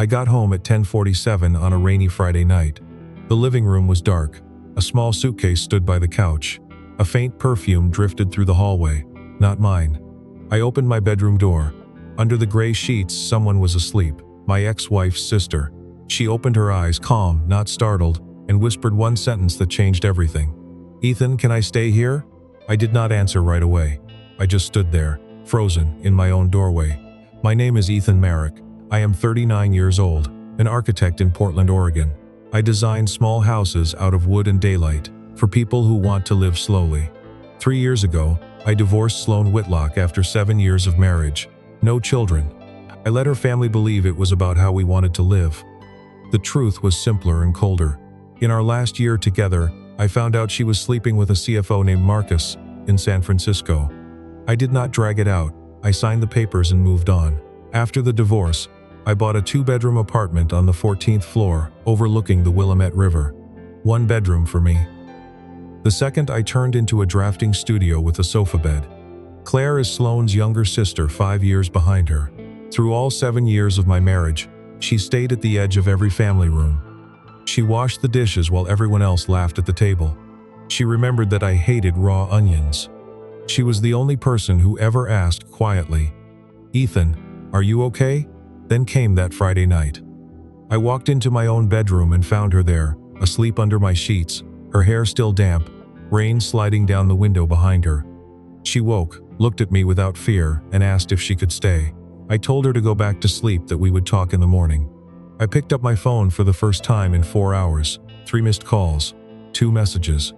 I got home at 10:47 on a rainy Friday night. The living room was dark. A small suitcase stood by the couch. A faint perfume drifted through the hallway. Not mine. I opened my bedroom door. Under the gray sheets, someone was asleep. My ex-wife's sister. She opened her eyes, calm, not startled, and whispered one sentence that changed everything. "Ethan, can I stay here?" I did not answer right away. I just stood there, frozen, in my own doorway. My name is Ethan Merrick. I am 39 years old, an architect in Portland, Oregon. I design small houses out of wood and daylight for people who want to live slowly. 3 years ago, I divorced Sloan Whitlock after 7 years of marriage. No children. I let her family believe it was about how we wanted to live. The truth was simpler and colder. In our last year together, I found out she was sleeping with a CFO named Marcus in San Francisco. I did not drag it out. I signed the papers and moved on. After the divorce, I bought a 2-bedroom apartment on the 14th floor, overlooking the Willamette River. 1 bedroom for me. The second I turned into a drafting studio with a sofa bed. Claire is Sloan's younger sister, 5 years behind her. Through all 7 years of my marriage, she stayed at the edge of every family room. She washed the dishes while everyone else laughed at the table. She remembered that I hated raw onions. She was the only person who ever asked quietly, "Ethan, are you okay?" Then came that Friday night. I walked into my own bedroom and found her there, asleep under my sheets, her hair still damp, rain sliding down the window behind her. She woke, looked at me without fear, and asked if she could stay. I told her to go back to sleep, that we would talk in the morning. I picked up my phone for the first time in 4 hours, 3 missed calls, 2 messages.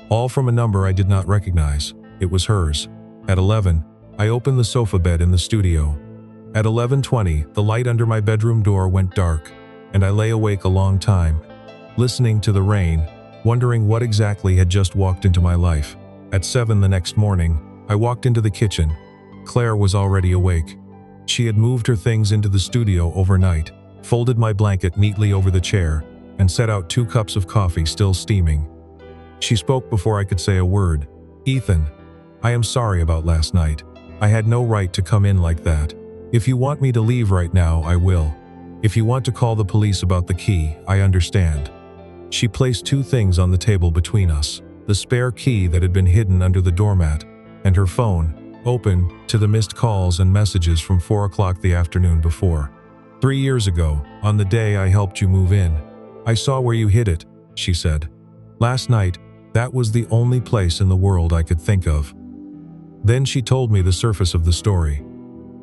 All from a number I did not recognize. It was hers. At 11, I opened the sofa bed in the studio. At 11:20, the light under my bedroom door went dark, and I lay awake a long time, listening to the rain, wondering what exactly had just walked into my life. At 7 the next morning, I walked into the kitchen. Claire was already awake. She had moved her things into the studio overnight, folded my blanket neatly over the chair, and set out 2 cups of coffee still steaming. She spoke before I could say a word. "Ethan, I am sorry about last night. I had no right to come in like that. If you want me to leave right now, I will. If you want to call the police about the key, I understand." She placed 2 things on the table between us: the spare key that had been hidden under the doormat, and her phone, open to the missed calls and messages from 4 o'clock the afternoon before. "3 years ago, on the day I helped you move in, I saw where you hid it," she said. "Last night, that was the only place in the world I could think of." Then she told me the surface of the story.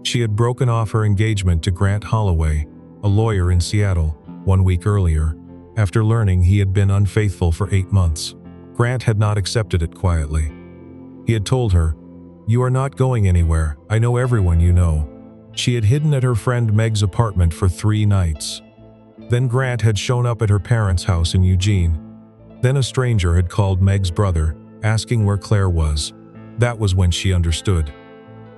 She had broken off her engagement to Grant Holloway, a lawyer in Seattle, 1 week earlier, after learning he had been unfaithful for 8 months. Grant had not accepted it quietly. He had told her, "You are not going anywhere. I know everyone you know." She had hidden at her friend Meg's apartment for 3 nights. Then Grant had shown up at her parents' house in Eugene. Then a stranger had called Meg's brother, asking where Claire was. That was when she understood.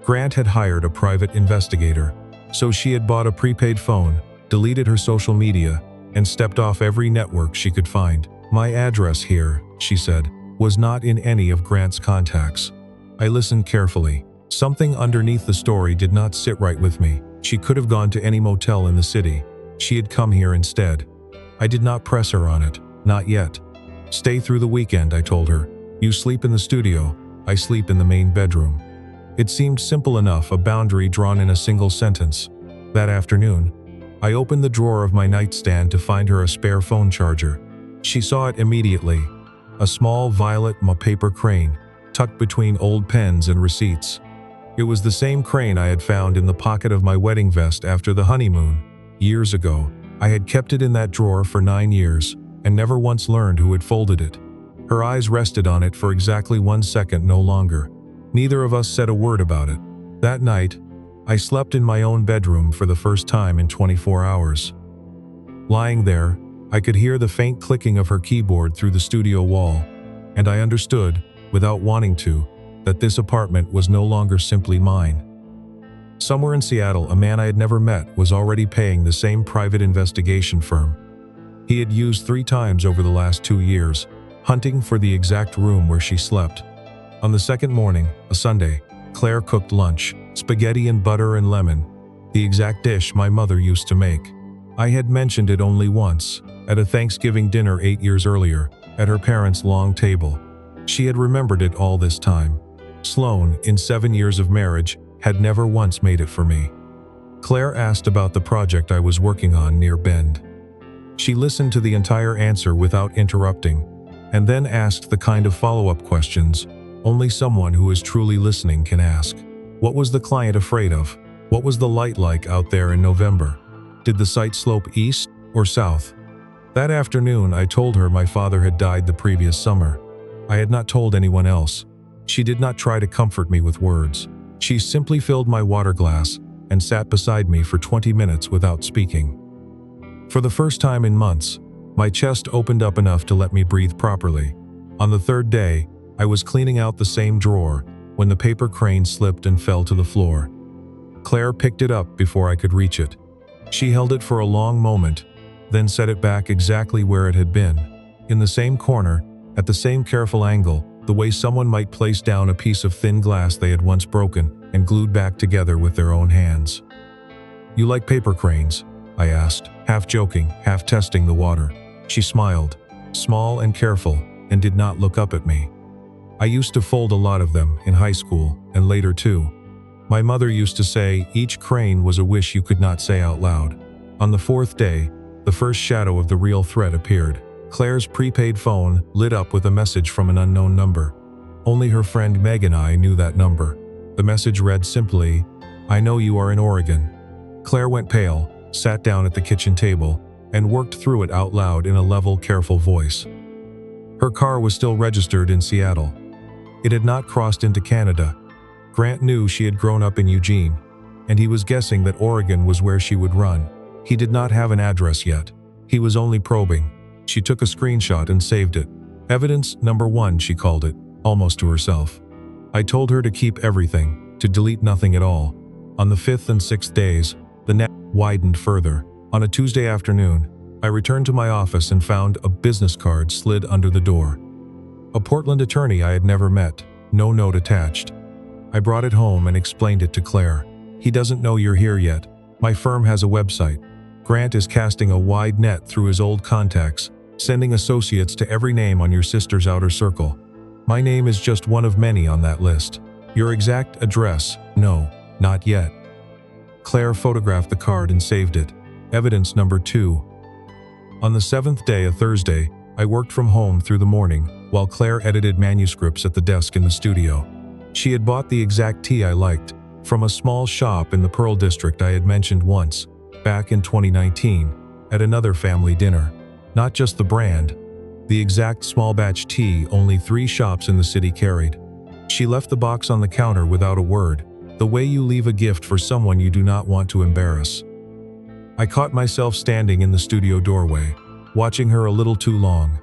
Grant had hired a private investigator, so she had bought a prepaid phone, deleted her social media, and stepped off every network she could find. "My address here," she said, "was not in any of Grant's contacts." I listened carefully. Something underneath the story did not sit right with me. She could have gone to any motel in the city. She had come here instead. I did not press her on it. Not yet. "Stay through the weekend," I told her. "You sleep in the studio. I sleep in the main bedroom." It seemed simple enough, a boundary drawn in a single sentence. That afternoon, I opened the drawer of my nightstand to find her a spare phone charger. She saw it immediately. A small violet paper crane, tucked between old pens and receipts. It was the same crane I had found in the pocket of my wedding vest after the honeymoon. Years ago, I had kept it in that drawer for 9 years, and never once learned who had folded it. Her eyes rested on it for exactly 1 second, no longer. Neither of us said a word about it. That night, I slept in my own bedroom for the first time in 24 hours. Lying there, I could hear the faint clicking of her keyboard through the studio wall, and I understood, without wanting to, that this apartment was no longer simply mine. Somewhere in Seattle, a man I had never met was already paying the same private investigation firm. He had used 3 times over the last 2 years, hunting for the exact room where she slept. On the second morning, a Sunday, Claire cooked lunch, spaghetti and butter and lemon, the exact dish my mother used to make. I had mentioned it only once, at a Thanksgiving dinner 8 years earlier, at her parents' long table. She had remembered it all this time. Sloane, in 7 years of marriage, had never once made it for me. Claire asked about the project I was working on near Bend. She listened to the entire answer without interrupting, and then asked the kind of follow-up questions only someone who is truly listening can ask. What was the client afraid of? What was the light like out there in November? Did the site slope east or south? That afternoon, I told her my father had died the previous summer. I had not told anyone else. She did not try to comfort me with words. She simply filled my water glass and sat beside me for 20 minutes without speaking. For the first time in months, my chest opened up enough to let me breathe properly. On the third day, I was cleaning out the same drawer when the paper crane slipped and fell to the floor. Claire picked it up before I could reach it. She held it for a long moment, then set it back exactly where it had been, in the same corner, at the same careful angle, the way someone might place down a piece of thin glass they had once broken and glued back together with their own hands. "You like paper cranes?" I asked, half joking, half testing the water. She smiled, small and careful, and did not look up at me. I used to fold a lot of them in high school, and later too. My mother used to say each crane was a wish you could not say out loud. On the fourth day, the first shadow of the real threat appeared. Claire's prepaid phone lit up with a message from an unknown number. Only her friend Meg and I knew that number. The message read simply, "I know you are in Oregon." Claire went pale, sat down at the kitchen table, and worked through it out loud in a level, careful voice. Her car was still registered in Seattle. It had not crossed into Canada. Grant knew she had grown up in Eugene, and he was guessing that Oregon was where she would run. He did not have an address yet. He was only probing. She took a screenshot and saved it. Evidence number 1, she called it, almost to herself. I told her to keep everything, to delete nothing at all. On the 5th and 6th days, the net widened further. On a Tuesday afternoon, I returned to my office and found a business card slid under the door. A Portland attorney I had never met, no note attached. I brought it home and explained it to Claire. "He doesn't know you're here yet. My firm has a website. Grant is casting a wide net through his old contacts, sending associates to every name on your sister's outer circle. My name is just one of many on that list. Your exact address, no, not yet." Claire photographed the card and saved it. Evidence number 2. On the 7th day, a Thursday, I worked from home through the morning, while Claire edited manuscripts at the desk in the studio. She had bought the exact tea I liked, from a small shop in the Pearl District I had mentioned once, back in 2019, at another family dinner. Not just the brand, the exact small batch tea only 3 shops in the city carried. She left the box on the counter without a word, the way you leave a gift for someone you do not want to embarrass. I caught myself standing in the studio doorway, watching her a little too long.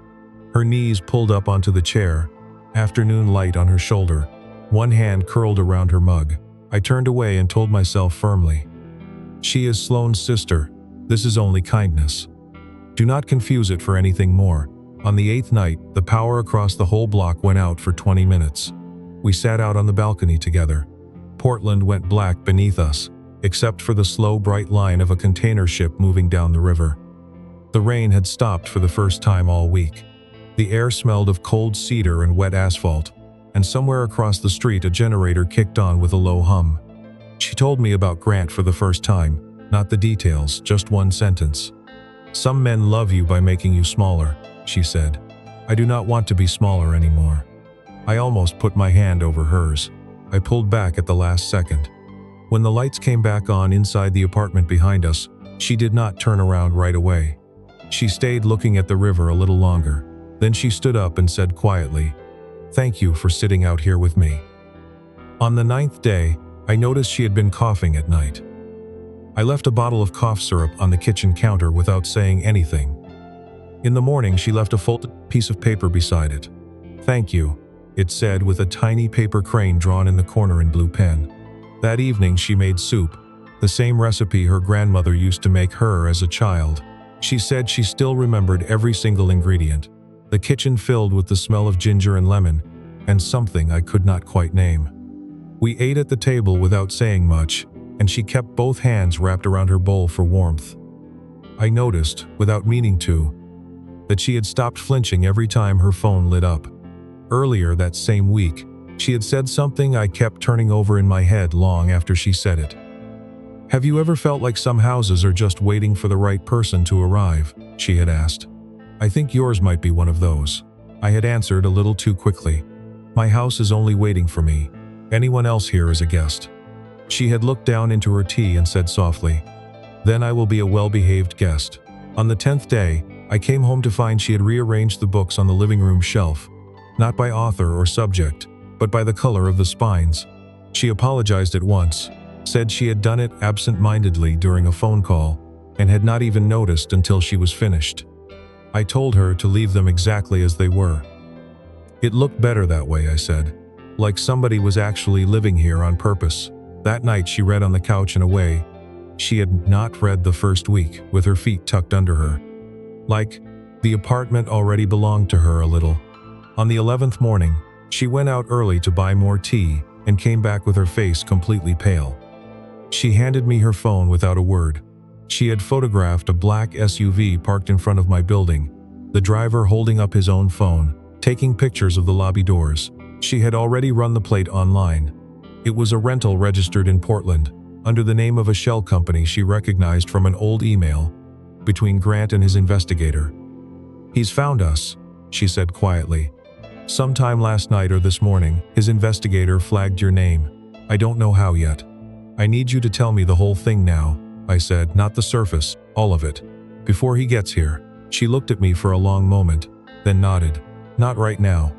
Her knees pulled up onto the chair, afternoon light on her shoulder, one hand curled around her mug. I turned away and told myself firmly, "She is Sloane's sister. This is only kindness. Do not confuse it for anything more." On the 8th night, the power across the whole block went out for 20 minutes. We sat out on the balcony together. Portland went black beneath us, except for the slow, bright line of a container ship moving down the river. The rain had stopped for the first time all week. The air smelled of cold cedar and wet asphalt, and somewhere across the street a generator kicked on with a low hum. She told me about Grant for the first time, not the details, just one sentence. "Some men love you by making you smaller," she said. "I do not want to be smaller anymore." I almost put my hand over hers. I pulled back at the last second. When the lights came back on inside the apartment behind us, she did not turn around right away. She stayed looking at the river a little longer. Then she stood up and said quietly, "Thank you for sitting out here with me." On the 9th day, I noticed she had been coughing at night. I left a bottle of cough syrup on the kitchen counter without saying anything. In the morning, she left a folded piece of paper beside it. "Thank you," it said with a tiny paper crane drawn in the corner in blue pen. That evening she made soup, the same recipe her grandmother used to make her as a child. She said she still remembered every single ingredient. The kitchen filled with the smell of ginger and lemon, and something I could not quite name. We ate at the table without saying much, and she kept both hands wrapped around her bowl for warmth. I noticed, without meaning to, that she had stopped flinching every time her phone lit up. Earlier that same week, she had said something I kept turning over in my head long after she said it. "Have you ever felt like some houses are just waiting for the right person to arrive?" she had asked. "I think yours might be one of those." I had answered a little too quickly. "My house is only waiting for me. Anyone else here is a guest." She had looked down into her tea and said softly, "Then I will be a well-behaved guest." On the 10th day, I came home to find she had rearranged the books on the living room shelf, not by author or subject, but by the color of the spines. She apologized at once, said she had done it absent-mindedly during a phone call, and had not even noticed until she was finished. I told her to leave them exactly as they were. "It looked better that way," I said, "like somebody was actually living here on purpose." That night she read on the couch in a way she had not read the first week, with her feet tucked under her. Like the apartment already belonged to her a little. On the 11th morning, she went out early to buy more tea and came back with her face completely pale. She handed me her phone without a word. She had photographed a black SUV parked in front of my building, the driver holding up his own phone, taking pictures of the lobby doors. She had already run the plate online. It was a rental registered in Portland, under the name of a shell company she recognized from an old email between Grant and his investigator. "He's found us," she said quietly. "Sometime last night or this morning, his investigator flagged your name. I don't know how yet. I need you to tell me the whole thing now," I said, "not the surface, all of it. Before he gets here." She looked at me for a long moment, then nodded. "Not right now.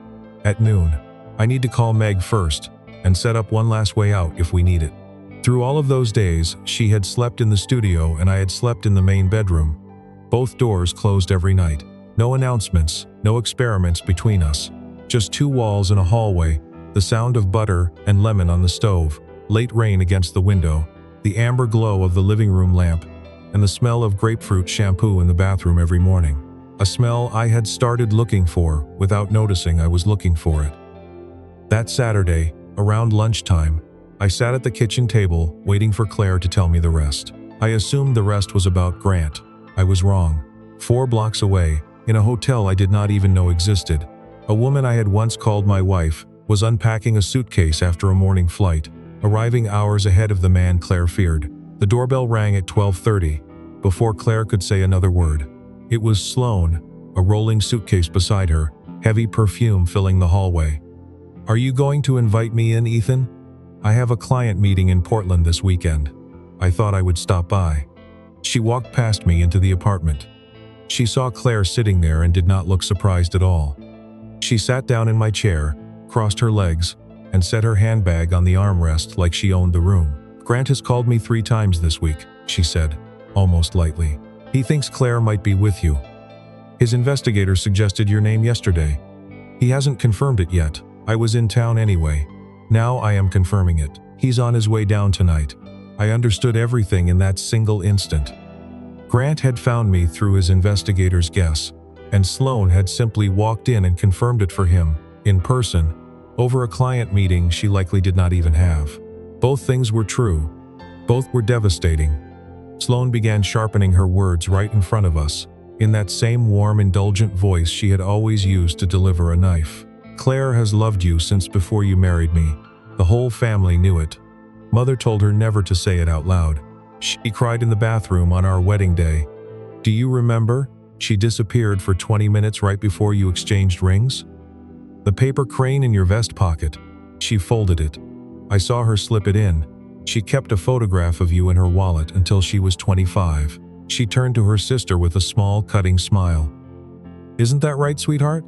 At noon. I need to call Meg first, and set up one last way out if we need it." Through all of those days, she had slept in the studio and I had slept in the main bedroom. Both doors closed every night. No announcements, no experiments between us. Just two walls and a hallway, the sound of butter and lemon on the stove, late rain against the window, the amber glow of the living room lamp, and the smell of grapefruit shampoo in the bathroom every morning. A smell I had started looking for without noticing I was looking for it. That Saturday, around lunchtime, I sat at the kitchen table waiting for Claire to tell me the rest. I assumed the rest was about Grant. I was wrong. 4 blocks away, in a hotel I did not even know existed, a woman I had once called my wife was unpacking a suitcase after a morning flight, arriving hours ahead of the man Claire feared. The doorbell rang at 12:30, before Claire could say another word. It was Sloan, a rolling suitcase beside her, heavy perfume filling the hallway. "Are you going to invite me in, Ethan? I have a client meeting in Portland this weekend. I thought I would stop by." She walked past me into the apartment. She saw Claire sitting there and did not look surprised at all. She sat down in my chair, crossed her legs, and set her handbag on the armrest like she owned the room. "Grant has called me 3 times this week," she said, almost lightly. "He thinks Claire might be with you. His investigator suggested your name yesterday. He hasn't confirmed it yet. I was in town anyway. Now I am confirming it. He's on his way down tonight." I understood everything in that single instant. Grant had found me through his investigator's guess, and Sloan had simply walked in and confirmed it for him, in person, over a client meeting she likely did not even have. Both things were true. Both were devastating. Sloan began sharpening her words right in front of us, in that same warm, indulgent voice she had always used to deliver a knife. "Claire has loved you since before you married me. The whole family knew it. Mother told her never to say it out loud. She cried in the bathroom on our wedding day. Do you remember? She disappeared for 20 minutes right before you exchanged rings? The paper crane in your vest pocket. She folded it. I saw her slip it in. She kept a photograph of you in her wallet until she was 25. She turned to her sister with a small, cutting smile. Isn't that right, sweetheart?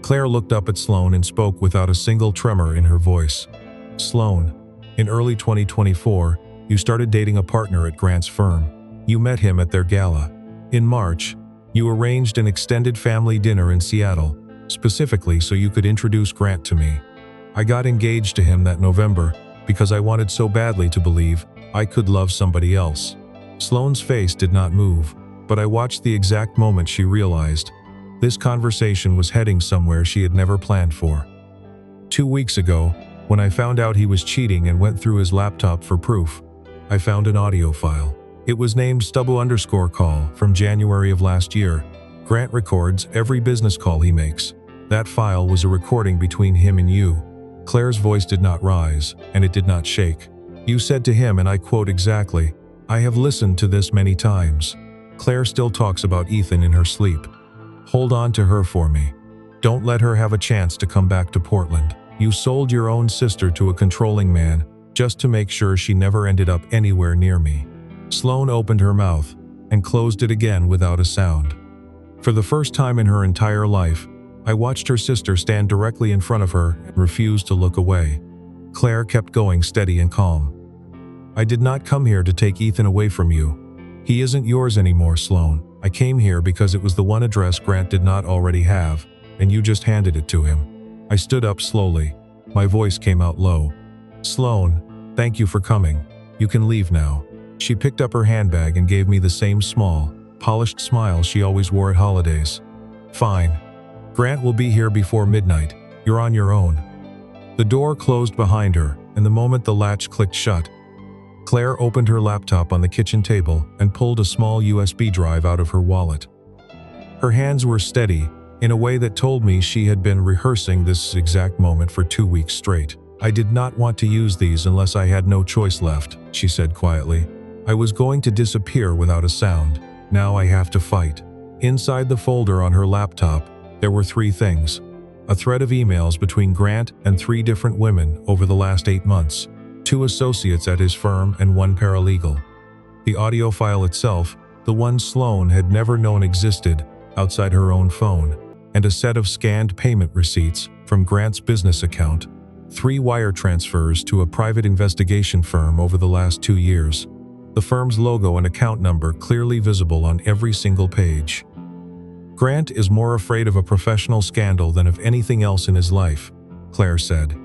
Claire looked up at Sloan and spoke without a single tremor in her voice. Sloan, in early 2024, you started dating a partner at Grant's firm. You met him at their gala. In March, you arranged an extended family dinner in Seattle, specifically so you could introduce Grant to me. I got engaged to him that November because I wanted so badly to believe I could love somebody else. Sloan's face did not move, but I watched the exact moment she realized this conversation was heading somewhere she had never planned for. 2 weeks ago, when I found out he was cheating and went through his laptop for proof, I found an audio file. It was named Stubbo_call from January of last year. Grant records every business call he makes. That file was a recording between him and you. Claire's voice did not rise, and it did not shake. You said to him, and I quote exactly, "I have listened to this many times." Claire still talks about Ethan in her sleep. Hold on to her for me. Don't let her have a chance to come back to Portland. You sold your own sister to a controlling man just to make sure she never ended up anywhere near me. Sloane opened her mouth and closed it again without a sound. For the first time in her entire life, I watched her sister stand directly in front of her and refuse to look away. Claire kept going steady and calm. I did not come here to take Ethan away from you. He isn't yours anymore, Sloane. I came here because it was the one address Grant did not already have, and you just handed it to him. I stood up slowly. My voice came out low. Sloane, thank you for coming. You can leave now. She picked up her handbag and gave me the same small, polished smile she always wore at holidays. Fine. Grant will be here before midnight. You're on your own. The door closed behind her, and the moment the latch clicked shut, Claire opened her laptop on the kitchen table and pulled a small USB drive out of her wallet. Her hands were steady, in a way that told me she had been rehearsing this exact moment for 2 weeks straight. I did not want to use these unless I had no choice left, she said quietly. I was going to disappear without a sound. Now I have to fight. Inside the folder on her laptop, there were 3 things. A thread of emails between Grant and 3 different women over the last 8 months. 2 associates at his firm and 1 paralegal. The audio file itself, the one Sloane had never known existed outside her own phone, and a set of scanned payment receipts from Grant's business account. 3 wire transfers to a private investigation firm over the last 2 years. The firm's logo and account number clearly visible on every single page. Grant is more afraid of a professional scandal than of anything else in his life, Claire said.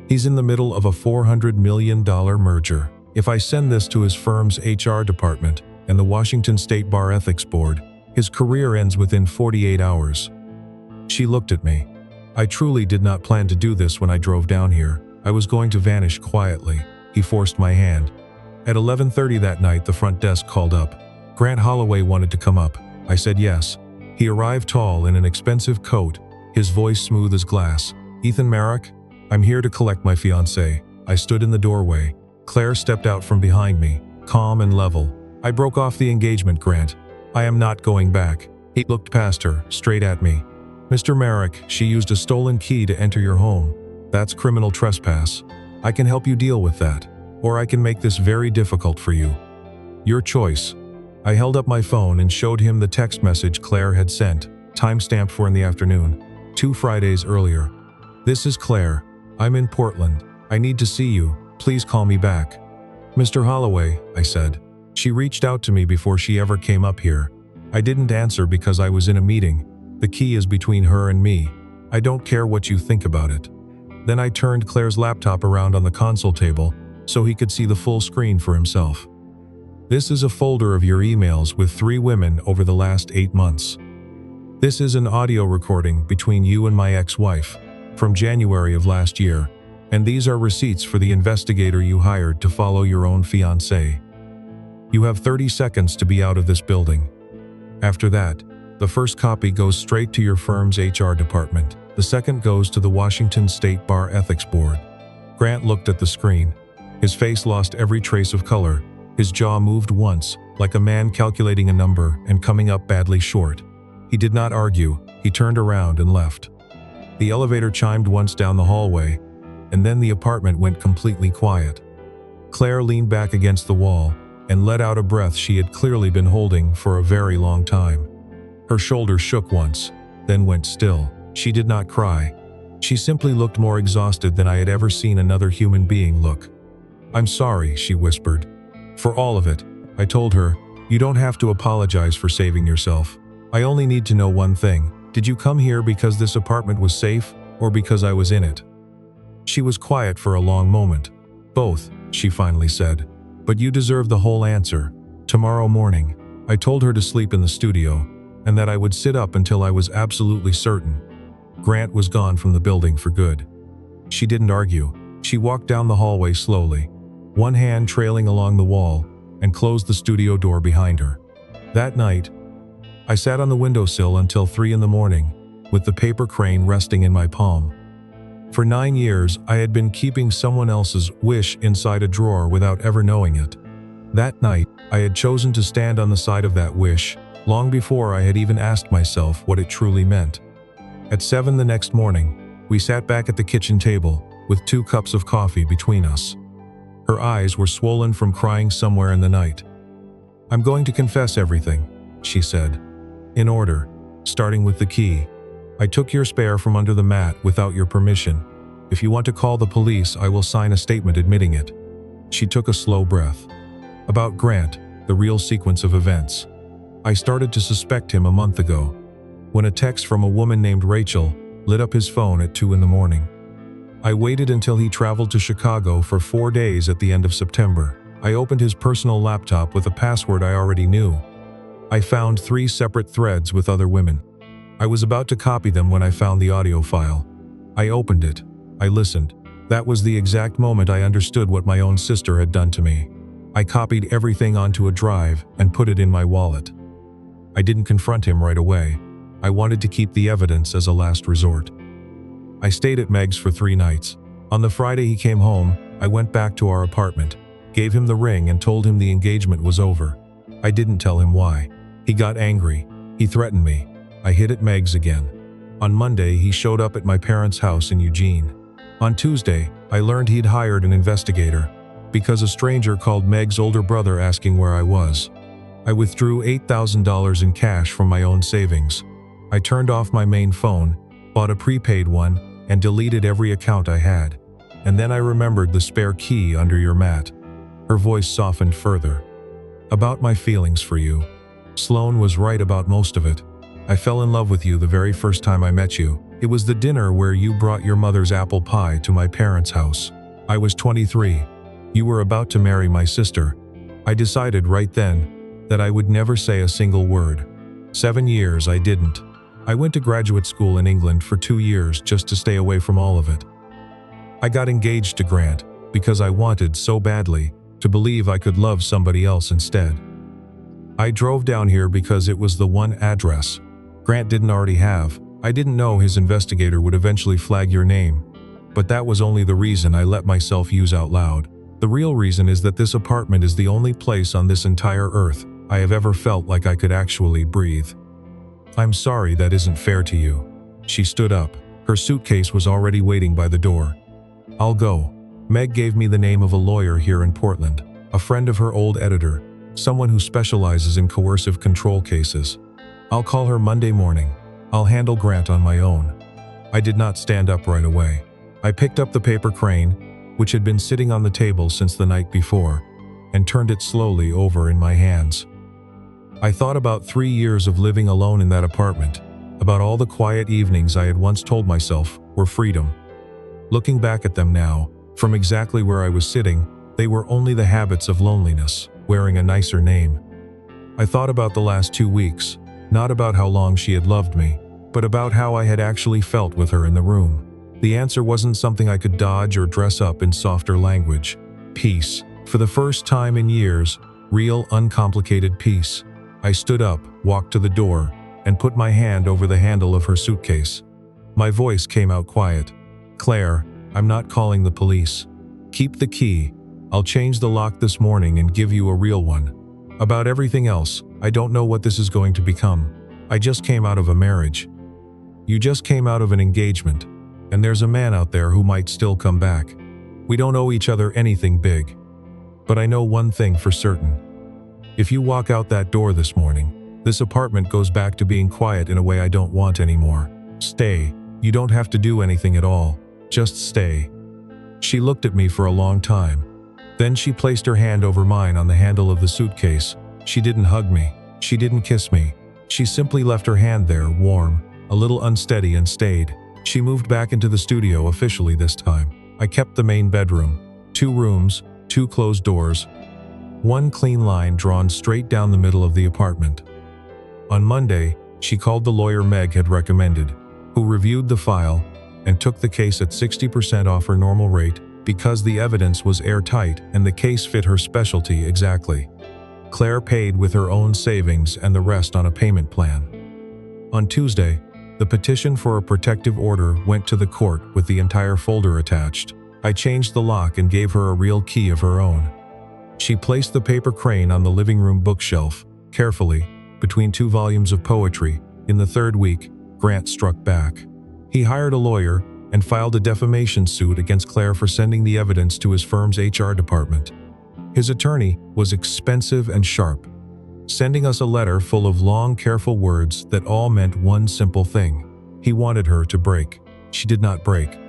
He's in the middle of a $400 million merger. If I send this to his firm's HR department and the Washington State Bar Ethics Board, his career ends within 48 hours. She looked at me. I truly did not plan to do this when I drove down here. I was going to vanish quietly. He forced my hand. At 11:30 that night, the front desk called up. Grant Holloway wanted to come up. I said yes. He arrived tall in an expensive coat, his voice smooth as glass. Ethan Merrick? I'm here to collect my fiancée. I stood in the doorway. Claire stepped out from behind me, calm and level. I broke off the engagement, Grant. I am not going back. He looked past her, straight at me. Mr. Merrick, she used a stolen key to enter your home. That's criminal trespass. I can help you deal with that, or I can make this very difficult for you. Your choice. I held up my phone and showed him the text message Claire had sent, time-stamped for in the afternoon, 2 Fridays earlier. This is Claire. I'm in Portland. I need to see you. Please call me back. Mr. Holloway, I said. She reached out to me before she ever came up here. I didn't answer because I was in a meeting. The key is between her and me. I don't care what you think about it. Then I turned Claire's laptop around on the console table so he could see the full screen for himself. This is a folder of your emails with 3 women over the last 8 months. This is an audio recording between you and my ex-wife from January of last year, and these are receipts for the investigator you hired to follow your own fiancée. You have 30 seconds to be out of this building. After that, the first copy goes straight to your firm's HR department. The second goes to the Washington State Bar Ethics Board. Grant looked at the screen. His face lost every trace of color. His jaw moved once, like a man calculating a number and coming up badly short. He did not argue. He turned around and left. The elevator chimed once down the hallway, and then the apartment went completely quiet. Claire leaned back against the wall and let out a breath she had clearly been holding for a very long time. Her shoulders shook once, then went still. She did not cry. She simply looked more exhausted than I had ever seen another human being look. I'm sorry, she whispered. For all of it, I told her, you don't have to apologize for saving yourself. I only need to know one thing. Did you come here because this apartment was safe, or because I was in it? She was quiet for a long moment. Both, she finally said. But you deserve the whole answer. Tomorrow morning. I told her to sleep in the studio, and that I would sit up until I was absolutely certain. Grant was gone from the building for good. She didn't argue. She walked down the hallway slowly, one hand trailing along the wall, and closed the studio door behind her. That night, I sat on the windowsill until 3 in the morning, with the paper crane resting in my palm. For 9 years, I had been keeping someone else's wish inside a drawer without ever knowing it. That night, I had chosen to stand on the side of that wish, long before I had even asked myself what it truly meant. At 7 the next morning, we sat back at the kitchen table, with 2 cups of coffee between us. Her eyes were swollen from crying somewhere in the night. "I'm going to confess everything," she said. "In order, starting with the key. I took your spare from under the mat without your permission. If you want to call the police, I will sign a statement admitting it." She took a slow breath. "About Grant, the real sequence of events. I started to suspect him a month ago, when a text from a woman named Rachel lit up his phone at 2 in the morning. I waited until he traveled to Chicago for 4 days at the end of September. I opened his personal laptop with a password I already knew. I found 3 separate threads with other women. I was about to copy them when I found the audio file. I opened it. I listened. That was the exact moment I understood what my own sister had done to me. I copied everything onto a drive and put it in my wallet. I didn't confront him right away. I wanted to keep the evidence as a last resort. I stayed at Meg's for 3 nights. On the Friday he came home, I went back to our apartment, gave him the ring and told him the engagement was over. I didn't tell him why. He got angry. He threatened me. I hid at Meg's again. On Monday, he showed up at my parents' house in Eugene. On Tuesday, I learned he'd hired an investigator, because a stranger called Meg's older brother asking where I was. I withdrew $8,000 in cash from my own savings. I turned off my main phone, bought a prepaid one, and deleted every account I had. And then I remembered the spare key under your mat. Her voice softened further. About my feelings for you. Sloan was right about most of it. I fell in love with you the very first time I met you. It was the dinner where you brought your mother's apple pie to my parents' house. I was 23. You were about to marry my sister. I decided right then that I would never say a single word. 7 years I didn't. I went to graduate school in England for 2 years just to stay away from all of it. I got engaged to Grant because I wanted so badly to believe I could love somebody else instead. I drove down here because it was the one address Grant didn't already have. I didn't know his investigator would eventually flag your name, but that was only the reason I let myself use out loud. The real reason is that this apartment is the only place on this entire earth I have ever felt like I could actually breathe. I'm sorry that isn't fair to you. She stood up. Her suitcase was already waiting by the door. I'll go. Meg gave me the name of a lawyer here in Portland, a friend of her old editor, someone who specializes in coercive control cases. I'll call her Monday morning. I'll handle Grant on my own. I did not stand up right away. I picked up the paper crane, which had been sitting on the table since the night before, and turned it slowly over in my hands. I thought about 3 years of living alone in that apartment, about all the quiet evenings I had once told myself were freedom. Looking back at them now, from exactly where I was sitting, they were only the habits of loneliness, wearing a nicer name. I thought about the last 2 weeks, not about how long she had loved me, but about how I had actually felt with her in the room. The answer wasn't something I could dodge or dress up in softer language. Peace. For the first time in years, real, uncomplicated peace. I stood up, walked to the door, and put my hand over the handle of her suitcase. My voice came out quiet. Claire, I'm not calling the police. Keep the key. I'll change the lock this morning and give you a real one. About everything else, I don't know what this is going to become. I just came out of a marriage. You just came out of an engagement, and there's a man out there who might still come back. We don't owe each other anything big. But I know one thing for certain. If you walk out that door this morning, this apartment goes back to being quiet in a way I don't want anymore. Stay. You don't have to do anything at all. Just stay. She looked at me for a long time. Then she placed her hand over mine on the handle of the suitcase. She didn't hug me. She didn't kiss me. She simply left her hand there, warm, a little unsteady, and stayed. She moved back into the studio officially this time. I kept the main bedroom. 2 rooms, 2 closed doors, 1 clean line drawn straight down the middle of the apartment. On Monday, she called the lawyer Meg had recommended, who reviewed the file and took the case at 60% off her normal rate because the evidence was airtight and the case fit her specialty exactly. Claire paid with her own savings and the rest on a payment plan. On Tuesday, the petition for a protective order went to the court with the entire folder attached. I changed the lock and gave her a real key of her own. She placed the paper crane on the living room bookshelf, carefully, between 2 volumes of poetry. In the 3rd week, Grant struck back. He hired a lawyer and filed a defamation suit against Claire for sending the evidence to his firm's HR department. His attorney was expensive and sharp, sending us a letter full of long, careful words that all meant one simple thing. He wanted her to break. She did not break.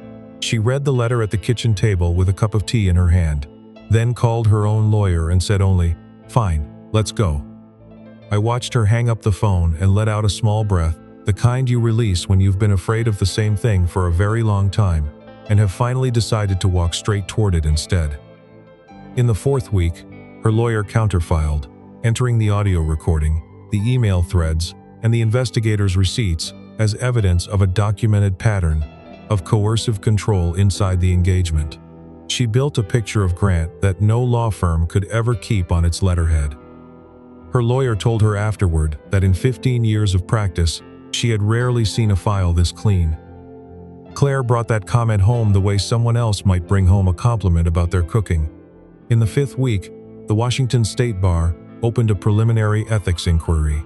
She read the letter at the kitchen table with a cup of tea in her hand, then called her own lawyer and said only, "Fine, let's go." I watched her hang up the phone and let out a small breath, the kind you release when you've been afraid of the same thing for a very long time, and have finally decided to walk straight toward it instead. In the 4th week, her lawyer counterfiled, entering the audio recording, the email threads, and the investigator's receipts as evidence of a documented pattern of coercive control inside the engagement. She built a picture of Grant that no law firm could ever keep on its letterhead. Her lawyer told her afterward that in 15 years of practice, she had rarely seen a file this clean. Claire brought that comment home the way someone else might bring home a compliment about their cooking. In the 5th week, the Washington State Bar opened a preliminary ethics inquiry.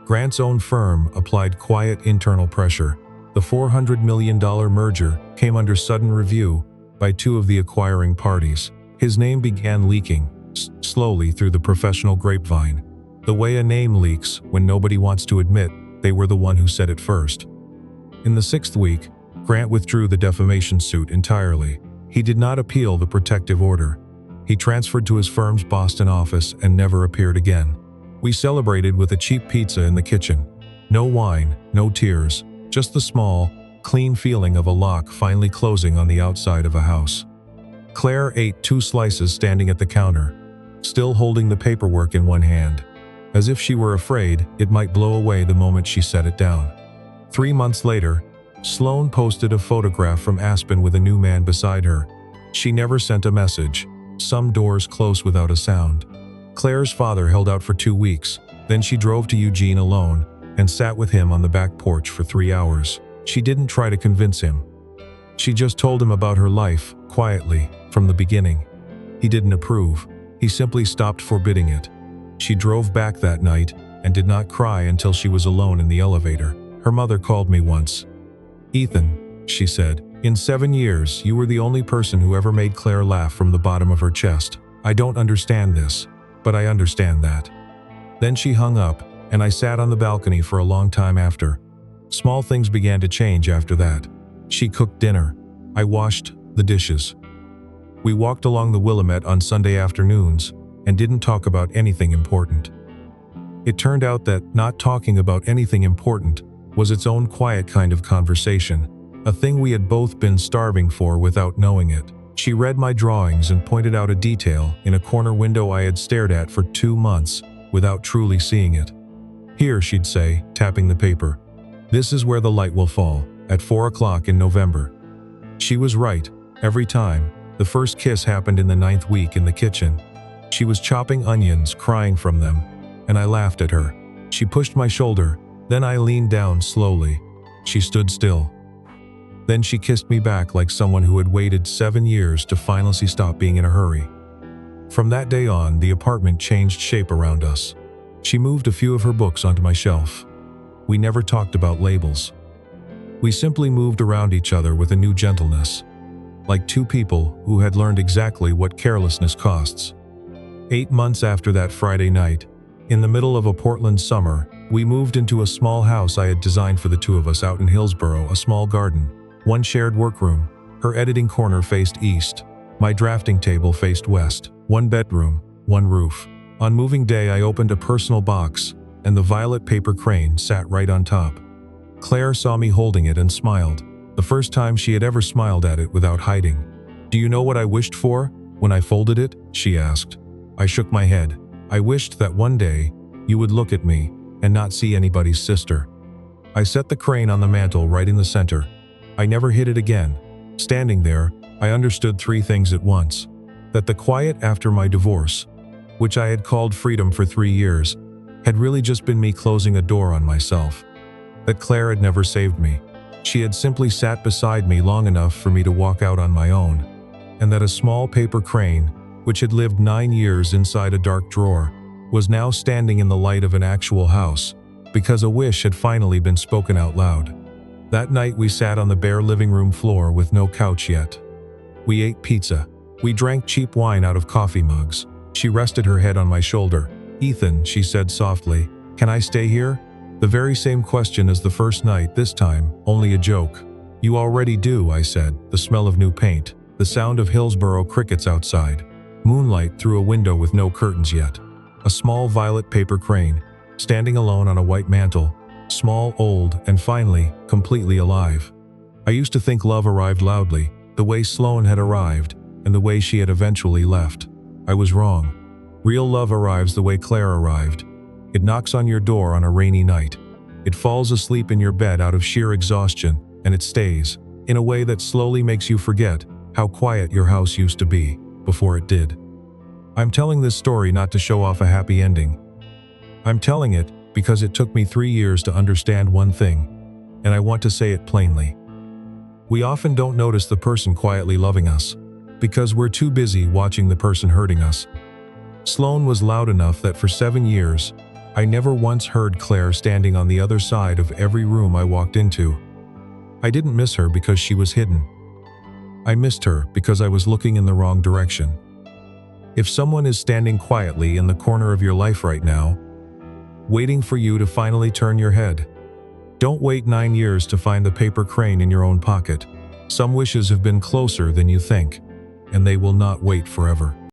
Grant's own firm applied quiet internal pressure. The $400 million merger came under sudden review by 2 of the acquiring parties. His name began leaking, slowly through the professional grapevine, the way a name leaks when nobody wants to admit they were the one who said it first. In the 6th week, Grant withdrew the defamation suit entirely. He did not appeal the protective order. He transferred to his firm's Boston office and never appeared again. We celebrated with a cheap pizza in the kitchen. No wine, no tears, just the small, clean feeling of a lock finally closing on the outside of a house. Claire ate 2 slices standing at the counter, still holding the paperwork in one hand, as if she were afraid it might blow away the moment she set it down. 3 months later, Sloan posted a photograph from Aspen with a new man beside her. She never sent a message. Some doors closed without a sound. Claire's father held out for 2 weeks. Then she drove to Eugene alone and sat with him on the back porch for 3 hours. She didn't try to convince him. She just told him about her life, quietly, from the beginning. He didn't approve. He simply stopped forbidding it. She drove back that night and did not cry until she was alone in the elevator. Her mother called me once. "Ethan," she said, "in 7 years, you were the only person who ever made Claire laugh from the bottom of her chest. I don't understand this, but I understand that." Then she hung up, and I sat on the balcony for a long time after. Small things began to change after that. She cooked dinner. I washed the dishes. We walked along the Willamette on Sunday afternoons and didn't talk about anything important. It turned out that not talking about anything important was its own quiet kind of conversation, a thing we had both been starving for without knowing it. She read my drawings and pointed out a detail in a corner window I had stared at for 2 months without truly seeing it. "Here," she'd say, tapping the paper. "This is where the light will fall, at 4 o'clock in November." She was right, every time. The first kiss happened in the 9th week in the kitchen. She was chopping onions, crying from them, and I laughed at her. She pushed my shoulder, then I leaned down slowly. She stood still. Then she kissed me back like someone who had waited 7 years to finally stop being in a hurry. From that day on, the apartment changed shape around us. She moved a few of her books onto my shelf. We never talked about labels. We simply moved around each other with a new gentleness, like 2 people who had learned exactly what carelessness costs. 8 months after that Friday night, in the middle of a Portland summer, we moved into a small house I had designed for the 2 of us out in Hillsboro, a small garden, 1 shared workroom. Her editing corner faced east. My drafting table faced west. 1 bedroom, 1 roof. On moving day, I opened a personal box, and the violet paper crane sat right on top. Claire saw me holding it and smiled, the first time she had ever smiled at it without hiding. "Do you know what I wished for when I folded it?" she asked. I shook my head. "I wished that one day you would look at me and not see anybody's sister." I set the crane on the mantel right in the center. I never hid it again. Standing there, I understood 3 things at once. That the quiet after my divorce which I had called freedom for 3 years, had really just been me closing a door on myself. That Claire had never saved me. She had simply sat beside me long enough for me to walk out on my own. And that a small paper crane, which had lived 9 years inside a dark drawer, was now standing in the light of an actual house, because a wish had finally been spoken out loud. That night we sat on the bare living room floor with no couch yet. We ate pizza. We drank cheap wine out of coffee mugs. She rested her head on my shoulder. "Ethan," she said softly, "can I stay here?" The very same question as the first night, this time only a joke. "You already do," I said, the smell of new paint, the sound of Hillsborough crickets outside, moonlight through a window with no curtains yet. A small violet paper crane, standing alone on a white mantle, small, old, and finally, completely alive. I used to think love arrived loudly, the way Sloane had arrived, and the way she had eventually left. I was wrong. Real love arrives the way Claire arrived. It knocks on your door on a rainy night. It falls asleep in your bed out of sheer exhaustion, and it stays, in a way that slowly makes you forget how quiet your house used to be, before it did. I'm telling this story not to show off a happy ending. I'm telling it because it took me 3 years to understand one thing, and I want to say it plainly. We often don't notice the person quietly loving us, because we're too busy watching the person hurting us. Sloane was loud enough that for 7 years, I never once heard Claire standing on the other side of every room I walked into. I didn't miss her because she was hidden. I missed her because I was looking in the wrong direction. If someone is standing quietly in the corner of your life right now, waiting for you to finally turn your head, don't wait 9 years to find the paper crane in your own pocket. Some wishes have been closer than you think, and they will not wait forever.